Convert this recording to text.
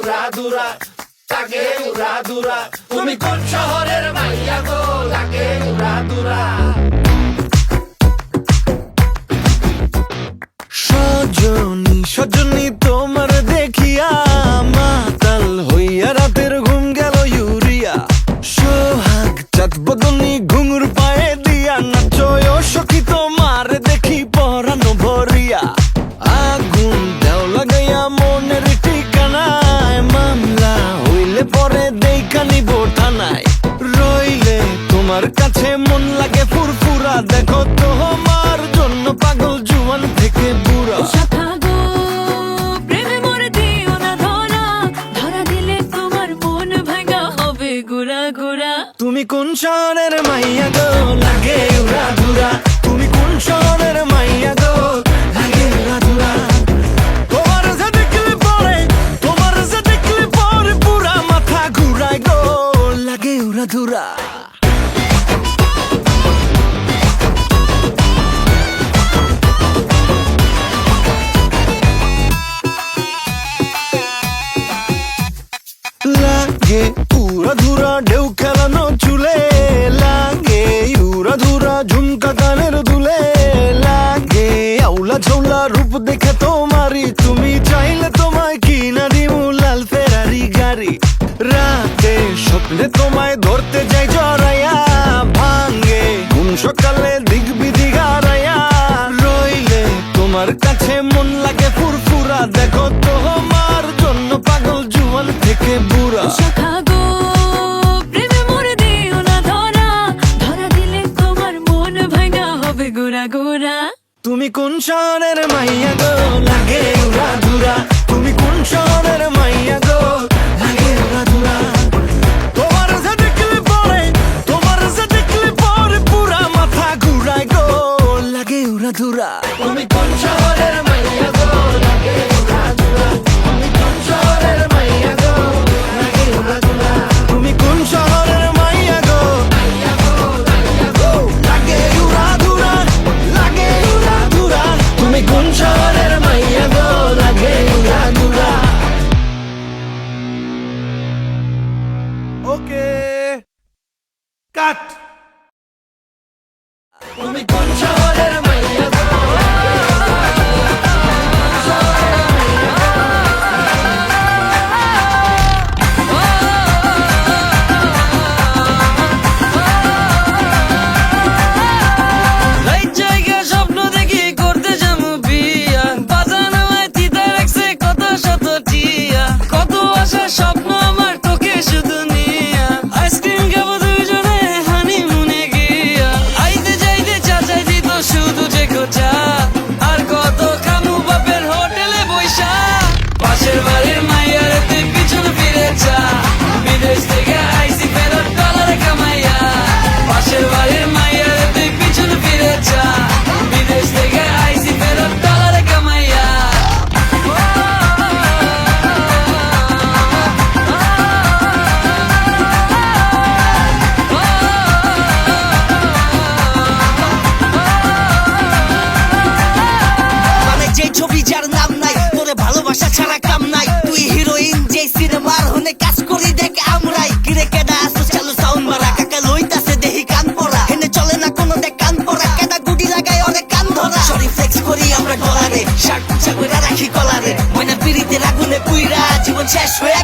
উড়াদুরা, লাগে উড়াদুরা। তুমি কোন শহরের মাইয়া গো, লাগে উড়াদুরা। সজনী সজনী তোমার দেখিয়া মাতাল হইয়া রাতের ঘুম গেল ইউরিয়া। সোহাগ চাঁদ বদনী ঘুঙুর পায়ে দিয়া নাচয় সখী তোমার দেখি পরানো ভরিয়া। আগুন দেও লাগাইয়া মনের ঠিকানায়, মামলা হইলে পরে দেখা নিব থানায়। রইলে তোমার কাছে মন লাগে ফুরফুরা, দেখো তোমার জন্য পাগল জুয়ান থেকে বুড়া। শাখা গো প্রেমে মরে দিও না ধরা, ধরা দিলে তোমার মন ভাঙা হবে গুড়া গুড়া। তুমি কোন শহরের মাইয়া গো, লাগে উড়াদুরা। তুমি কোন শহরের মাইয়া গো, লাগে উড়াদুরা। তোমার যে দেখলে পরে, তোমার যে দেখলে পরে পুরা মাথা ঘুরায় গো, লাগে উড়াদুরা। লাগে উড়াধুরা ঢেউ খেলানো চুলে, লাগে উড়াধুরা ঝুমকা কানের দুলে, লাগে আউলা ঝৌলা রূপ দেখে তোমারি, তুমি চাইলে তোমায় কিনা দিমু লাল ফেরারি গাড়ি। রাতে স্বপ্নে তোমায় ধরতে যাই জড়াইয়া, ভাঙ্গে ঘুম সকালে দিক বিদিক হারাইয়া। রইলে তোমার কাছে মন লাগে ফুরফুরা, দেখো তোমার জন্য পাগল জুয়ান থেকে বুড়া। শাখা গো প্রেমে মরে দিও না ধরা, ধরা দিলে তোমার মন ভাঙা হবে গুড়া গুড়া। তুমি কোন শহরের মাইয়া গো, লাগে উড়াধুরা। তুমি কোন শহরের মাইয়া গো, লাগে উড়াধুরা। তোমার যে দেখলে পরে, তোমার যে দেখলে পরে পুরা মাথা ঘুরায় গো, লাগে উড়াধুরা। তুমি কোন শহরের মাইয়া গো, লাগে উড়াদুরা। তুমি কোন শহরের মাইয়া গো, লাগে উড়াদুরা। তুমি কোন শহরের মাইয়া গো, মাইয়া গো, মাইয়া গো, লাগে উড়াধুরা, লাগে উড়াধুরা। তুমি কোন শহরের মাইয়া গো, লাগে উড়াদুরা। ওকে কাট। তুমি কোন শহরের মাইয়া গো, এই জায়গা স্বপ্ন দেখি করতে যাবো বিয়া, বাজানো হয় তিতা রাখছে কত শত টিয়া, কত আশার স্বপ্ন আমার তোকে শুধু নিয়া। আইসক্রিম খাবো দুইজনে হানিমুনে গিয়া, আইতে যাইতে চাচাই দিত শুধু যে খোঁচা, আর কত খামু বাপের হোটেলে বইসা। পাশের বাড়ির মাইয়ার তুই পিছন ফিরে চা, বিদেশ থেকে আইসি ফেরত ডলার কামাইয়া। পাশের বাড়ির মাইয়ার তুই পিছন ফিরে চা, বিদেশ থেকে আইসি ফেরত ডলার কামাইয়া। মানে যে ছবি যার নাম নাই, তোরে ভালোবাসা ছাড়া কাম নাই। তুই হিরোইন যে সিনেমার হনে কাজ করি দেখ আমরাই। কিরে কেডা আসো চালু সাউন্ড মারা, কাকা লইতাছে দেহি কান পড়া, হেনে চলে না কোনো দেখ কান পড়া। কেডা গুডি লাগাই অনেক কান ধরা, সরি ফ্লেক্স করি আমরা ডলারে, শার্ট পোশাক কইরা রাখি কলারে। ময়না পিড়িতে আগুনে পুইরা জীবন শেষ হয়ে